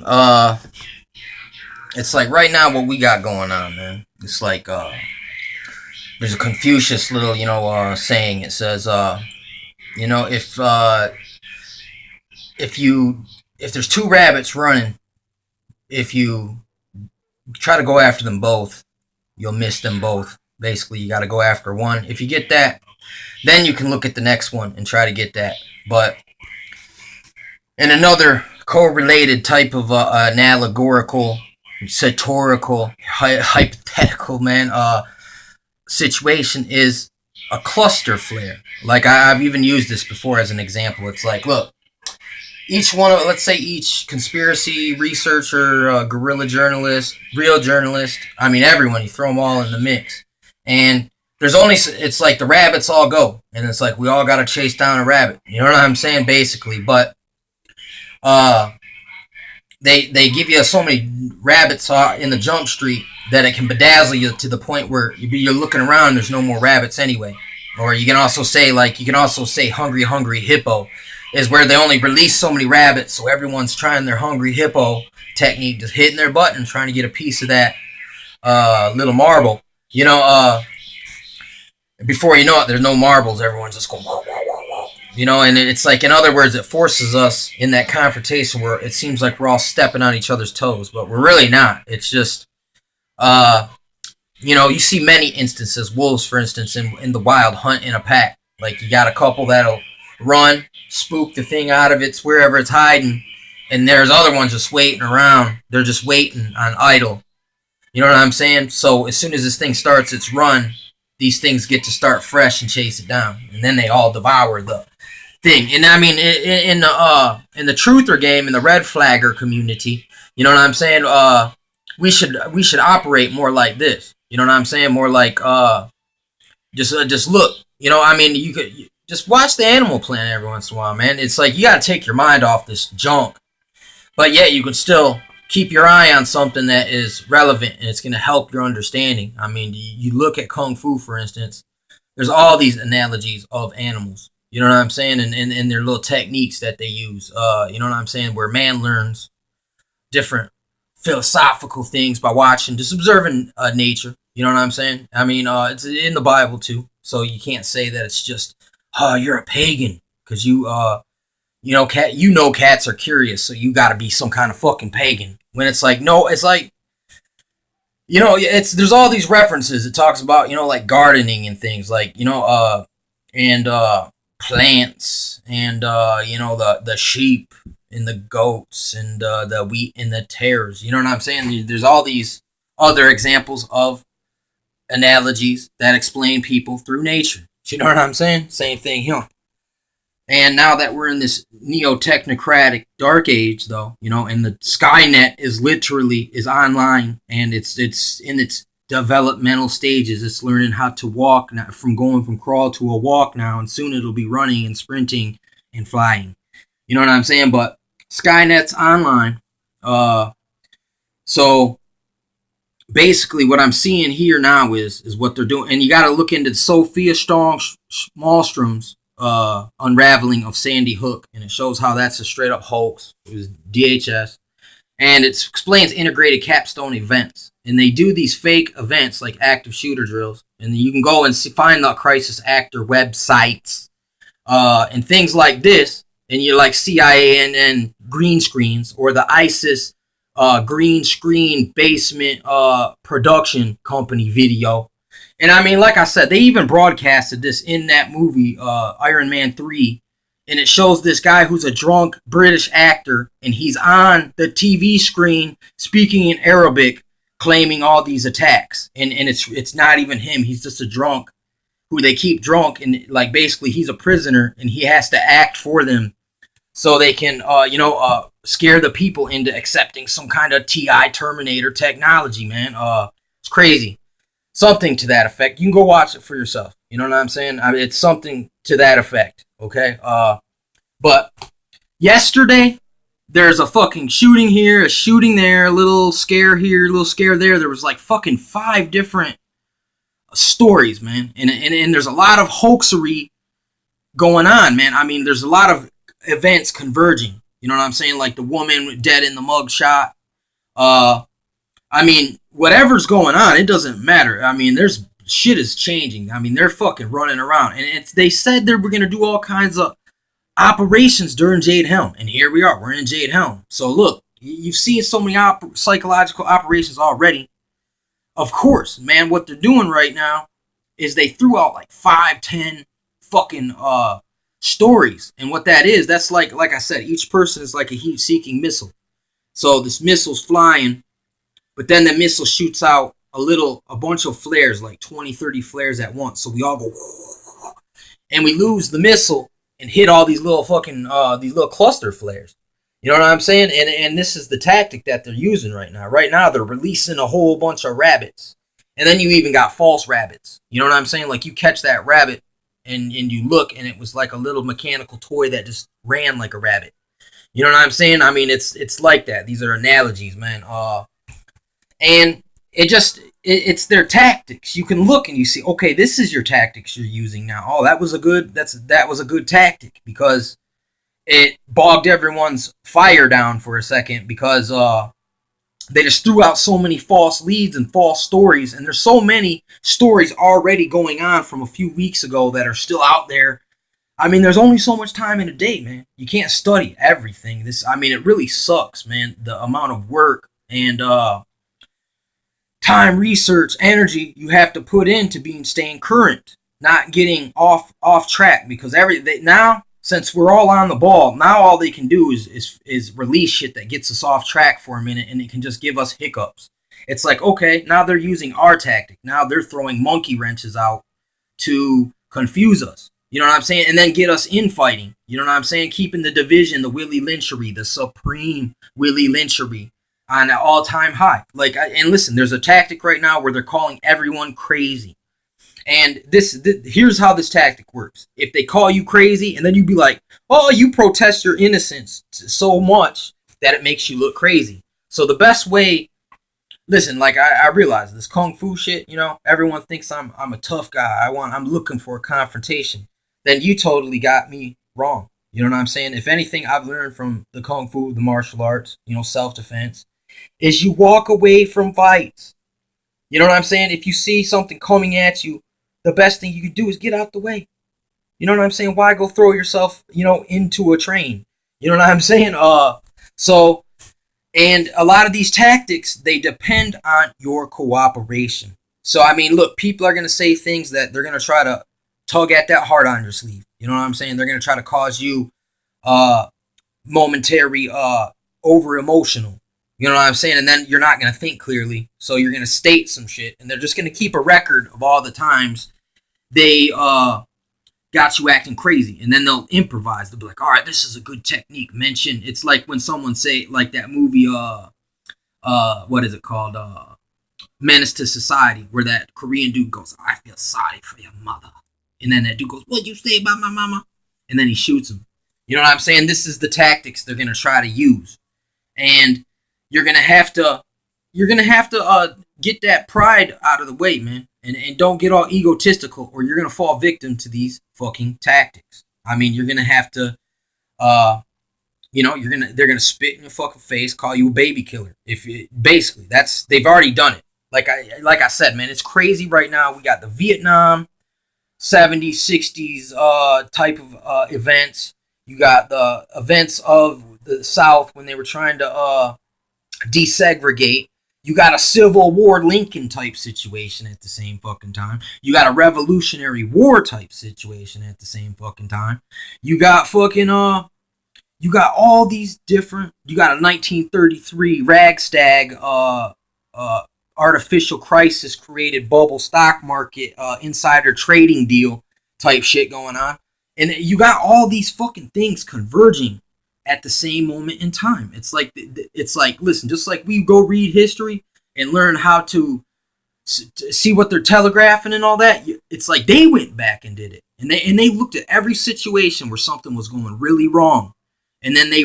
uh, it's like right now what we got going on, man. It's like there's a Confucius little, saying. It says, you know, if you if there's two rabbits running, if you try to go after them both, you'll miss them both. Basically, you got to go after one. If you get that, then you can look at the next one and try to get that. But in another correlated type of an allegorical, satirical, hypothetical, man, situation is a cluster flare. Like I've even used this before as an example. It's like, look, each one of, let's say, each conspiracy researcher, guerrilla journalist, real journalist, I mean, everyone, you throw them all in the mix. And there's only, it's like the rabbits all go. And it's like we all got to chase down a rabbit. You know what I'm saying? Basically. But uh, they give you so many rabbits in the jump street that it can bedazzle you to the point where you're looking around and there's no more rabbits anyway. Or you can also say hungry hungry hippo is where they only release so many rabbits, so everyone's trying their hungry hippo technique, just hitting their button trying to get a piece of that little marble. Before you know it, there's no marbles. Everyone's just going, whoa, whoa, whoa, whoa. And it's like, in other words, it forces us in that confrontation where it seems like we're all stepping on each other's toes, but we're really not. It's just, you see many instances, wolves, for instance, in the wild hunt in a pack. Like, you got a couple that'll run, spook the thing out of its wherever it's hiding, and there's other ones just waiting around. They're just waiting on idle. You know what I'm saying? So as soon as this thing starts its run, these things get to start fresh and chase it down, and then they all devour the thing. And I mean, in the truther game, in the red flagger community, you know what I'm saying? We should operate more like this. You know what I'm saying? More like just look. I mean, you could just watch the Animal Planet every once in a while, man. It's like you got to take your mind off this junk, but yet you can still keep your eye on something that is relevant and it's going to help your understanding. I mean, you look at Kung Fu, for instance. There's all these analogies of animals. You know what I'm saying? And their little techniques that they use. You know what I'm saying? Where man learns different philosophical things by watching, just observing nature. You know what I'm saying? I mean, it's in the Bible too. So you can't say that it's just, oh, you're a pagan because cats are curious, so you got to be some kind of fucking pagan. When it's like, no, it's like, there's all these references. It talks about, like gardening and things like, and plants and, the sheep and the goats and the wheat and the tares. You know what I'm saying? There's all these other examples of analogies that explain people through nature. You know what I'm saying? Same thing here. And now that we're in this neo-technocratic dark age, though, and the Skynet is online, and it's in its developmental stages. It's learning how to walk now, from going from crawl to a walk now, and soon it'll be running and sprinting and flying. You know what I'm saying? But Skynet's online. So basically what I'm seeing here now is what they're doing. And you got to look into Sophia Malmstrom's unraveling of Sandy Hook, and it shows how that's a straight up hoax. It was DHS, and it explains integrated capstone events, and they do these fake events like active shooter drills, and you can go and find the crisis actor websites and things like this, and you like CIA and green screens, or the ISIS green screen basement production company video. And I mean, like I said, they even broadcasted this in that movie, Iron Man 3. And it shows this guy who's a drunk British actor, and he's on the TV screen speaking in Arabic, claiming all these attacks. And it's not even him. He's just a drunk who they keep drunk. And like basically he's a prisoner, and he has to act for them so they can, scare the people into accepting some kind of TI Terminator technology, man. It's crazy. Something to that effect. You can go watch it for yourself. You know what I'm saying? I mean, it's something to that effect. Okay. But yesterday, there's a fucking shooting here, a shooting there, a little scare here, a little scare there. There was like fucking 5 different stories, man. And there's a lot of hoaxery going on, man. I mean, there's a lot of events converging. You know what I'm saying? Like the woman dead in the mugshot. Uh, I mean, whatever's going on, it doesn't matter. I mean, there's shit is changing. I mean, they're fucking running around, and they said they were gonna do all kinds of operations during Jade Helm, and here we are. We're in Jade Helm. So look, you've seen so many psychological operations already. Of course, man, what they're doing right now is they threw out like 5, 10 fucking stories. And what that is, that's like I said, each person is like a heat-seeking missile. So this missile's flying, but then the missile shoots out a bunch of flares, like 20, 30 flares at once. So we all go, and we lose the missile and hit all these little fucking, these little cluster flares. You know what I'm saying? And this is the tactic that they're using right now. Right now, they're releasing a whole bunch of rabbits. And then you even got false rabbits. You know what I'm saying? Like, you catch that rabbit, and you look, and it was like a little mechanical toy that just ran like a rabbit. You know what I'm saying? I mean, it's like that. These are analogies, man. And it's their tactics. You can look and you see, okay, this is your tactics you're using now. Oh, that was a good tactic, because it bogged everyone's fire down for a second, because they just threw out so many false leads and false stories, and there's so many stories already going on from a few weeks ago that are still out there. I mean, there's only so much time in a day, man. You can't study everything. It really sucks, man. The amount of work and time, research, energy you have to put into staying current, not getting off track, because now, since we're all on the ball, now all they can do is release shit that gets us off track for a minute, and it can just give us hiccups. It's like, okay, now they're using our tactic. Now they're throwing monkey wrenches out to confuse us. You know what I'm saying? And then get us infighting. You know what I'm saying? Keeping the division, the Willie Lynchery, the supreme Willie Lynchery on an all-time high. And listen, there's a tactic right now where they're calling everyone crazy. And here's how this tactic works. If they call you crazy, and then you be like, oh, you protest your innocence so much that it makes you look crazy. So the best way, listen, like I realize this kung fu shit, you know, everyone thinks I'm a tough guy. I'm looking for a confrontation. Then you totally got me wrong. You know what I'm saying? If anything I've learned from the kung fu, the martial arts, you know, self-defense, is you walk away from fights. You know what I'm saying? If you see something coming at you, the best thing you can do is get out the way. You know what I'm saying? Why go throw yourself, you know, into a train? You know what I'm saying? And a lot of these tactics, they depend on your cooperation. So, I mean, look, people are going to say things that they're going to try to tug at that heart on your sleeve. You know what I'm saying? They're going to try to cause you momentary over-emotional. You know what I'm saying? And then you're not going to think clearly. So you're going to state some shit. And they're just going to keep a record of all the times they got you acting crazy. And then they'll improvise. They'll be like, all right, this is a good technique. Mention. It's like when someone say, like that movie, what is it called? Menace to Society, where that Korean dude goes, I feel sorry for your mother. And then that dude goes, what'd you say about my mama? And then he shoots him. You know what I'm saying? This is the tactics they're going to try to use. And you're gonna have to get that pride out of the way, man, and don't get all egotistical, or you're gonna fall victim to these fucking tactics. I mean, you're gonna have to, they're gonna spit in your fucking face, call you a baby killer. Basically, they've already done it. Like I said, man, it's crazy right now. We got the Vietnam 70s, 60s type of events. You got the events of the South when they were trying to desegregate. You got a Civil War Lincoln type situation at the same fucking time. You got a Revolutionary War type situation at the same fucking time. You got fucking you got all these different. You got a 1933 ragstag artificial crisis created bubble stock market insider trading deal type shit going on, and you got all these fucking things converging at the same moment in time. It's like, listen, just like we go read history and learn how to see what they're telegraphing and all that, it's like they went back and did it. And they looked at every situation where something was going really wrong. And then they